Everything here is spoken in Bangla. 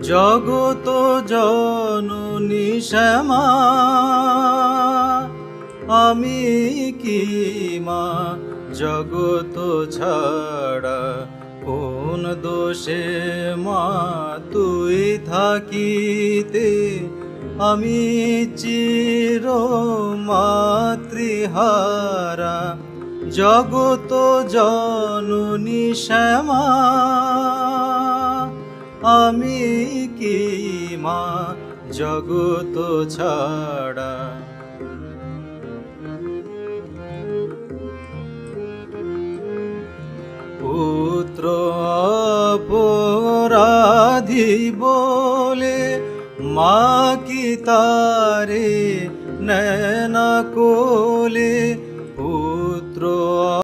জগত জননী শ্যামা, আমি কি মা জগত ছাড়া? কোন দোষে মা তুই থাকিতে আমি চির মাতৃহারা? জগত জননী শ্যামা, আমি কি মা জগত ছাড়া? পুত্র অপরাধী বলে মা কি তারে নেয় না